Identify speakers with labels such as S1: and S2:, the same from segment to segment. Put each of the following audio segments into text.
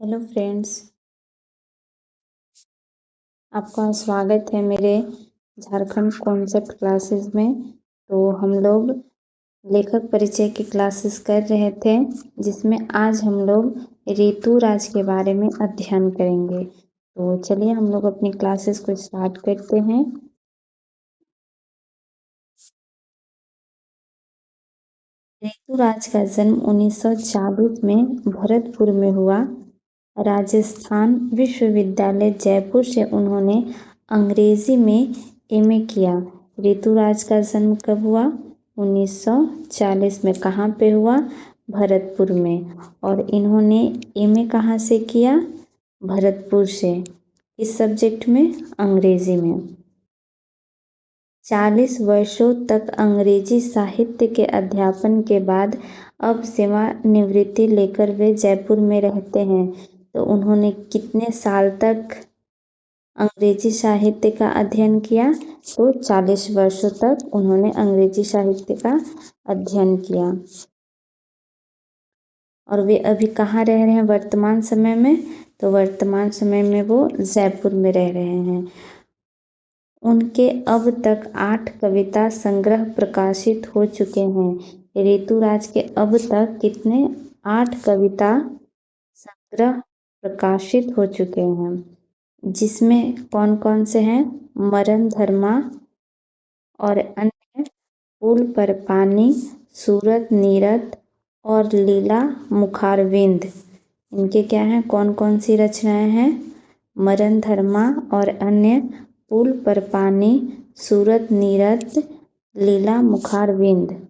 S1: Hello friends, आपका स्वागत है मेरे झारखंड कॉन्सेप्ट क्लासेस में। तो हम लोग लेखक परिचय की क्लासेस कर रहे थे, जिसमें आज हम लोग ऋतुराज के बारे में अध्ययन करेंगे। तो चलिए हम लोग अपनी क्लासेस को स्टार्ट करते हैं। ऋतुराज का जन्म 1940 में भरतपुर में हुआ। राजस्थान विश्वविद्यालय जयपुर से उन्होंने अंग्रेजी में एमए किया। ऋतुराज का जन्म कब हुआ? 1940 में। कहाँ पे हुआ? भरतपुर में। और इन्होंने एमए कहाँ से किया? भरतपुर से। इस सब्जेक्ट में, अंग्रेजी में। 40 वर्षों तक अंग्रेजी साहित्य के अध्यापन के बाद अब सेवानिवृत्ति लेकर वे जयपुर में रहते हैं। तो उन्होंने कितने साल तक अंग्रेजी साहित्य का अध्ययन किया? तो 40 वर्षों तक उन्होंने अंग्रेजी साहित्य का अध्ययन किया। और वे अभी कहाँ रह रहे हैं वर्तमान समय में? तो वर्तमान समय में वो जयपुर में रह रहे हैं। उनके अब तक 8 कविता संग्रह प्रकाशित हो चुके हैं। ऋतुराज के अब तक कितने? 8 कविता संग्रह प्रकाशित हो चुके हैं, जिसमें कौन कौन से हैं? मरण धर्मा और अन्य, पुल पर पानी, सूरत नीरद और लीला मुखारविंद। इनके क्या हैं? कौन कौन सी रचनाएं हैं? मरण धर्मा और अन्य, पुल पर पानी, सूरत नीरद, लीला मुखारविंद।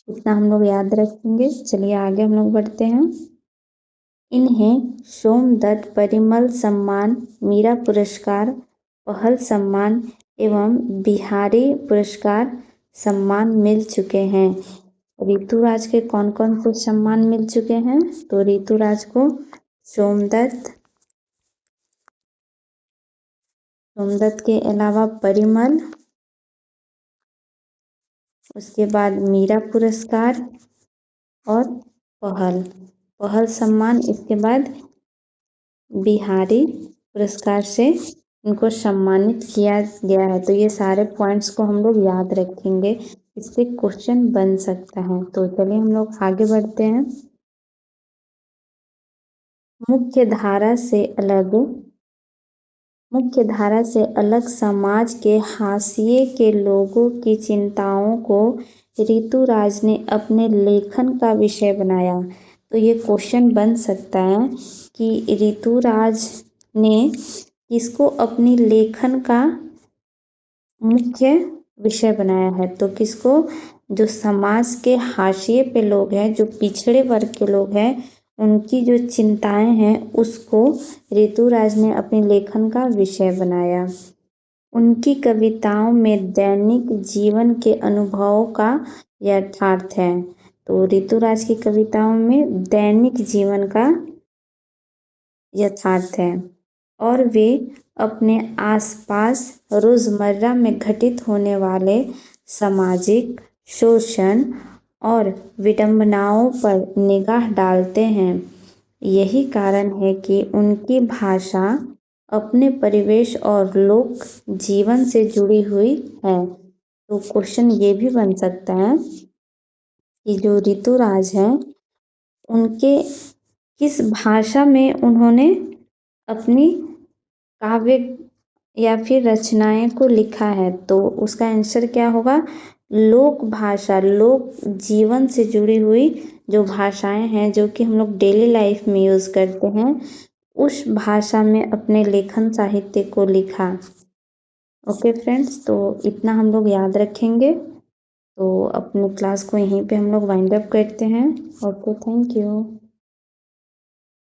S1: इतना हम लोग याद रखेंगे। चलिए आगे हम लोग बढ़ते हैं। इन्हें सोमदत्त परिमल सम्मान, मीरा पुरस्कार, पहल सम्मान एवं बिहारी पुरस्कार सम्मान मिल चुके हैं। ऋतुराज के कौन कौन से सम्मान मिल चुके हैं? तो ऋतुराज को सोमदत्त के अलावा परिमल, उसके बाद मीरा पुरस्कार और पहल सम्मान, इसके बाद बिहारी पुरस्कार से इनको सम्मानित किया गया है। तो ये सारे पॉइंट्स को हम लोग याद रखेंगे, इससे क्वेश्चन बन सकता है। तो चलिए हम लोग आगे बढ़ते हैं। मुख्य धारा से अलग समाज के हाशिए के लोगों की चिंताओं को ऋतुराज ने अपने लेखन का विषय बनाया। तो ये क्वेश्चन बन सकता है कि ऋतुराज ने किसको अपनी लेखन का मुख्य विषय बनाया है? तो किसको? जो समाज के हाशिए पे लोग हैं, जो पिछड़े वर्ग के लोग हैं, उनकी जो चिंताएं हैं, उसको ऋतुराज ने अपने लेखन का विषय बनाया। उनकी कविताओं में दैनिक जीवन के अनुभवों का यथार्थ है। तो ऋतुराज की कविताओं में दैनिक जीवन का यथार्थ है और वे अपने आसपास रोजमर्रा में घटित होने वाले सामाजिक शोषण और विडंबनाओं पर निगाह डालते हैं। यही कारण है कि उनकी भाषा अपने परिवेश और लोक जीवन से जुड़ी हुई है। तो क्वेश्चन ये भी बन सकता है कि जो ऋतुराज हैं, उनके किस भाषा में उन्होंने अपनी काव्य या फिर रचनाएं को लिखा है? तो उसका आंसर क्या होगा? लोक भाषा, लोक जीवन से जुड़ी हुई जो भाषाएं हैं, जो कि हम लोग डेली लाइफ में यूज़ करते हैं, उस भाषा में अपने लेखन साहित्य को लिखा। ओके फ्रेंड्स, तो इतना हम लोग याद रखेंगे। तो अपने क्लास को यहीं पे हम लोग वाइंड अप करते हैं। Okay, thank you.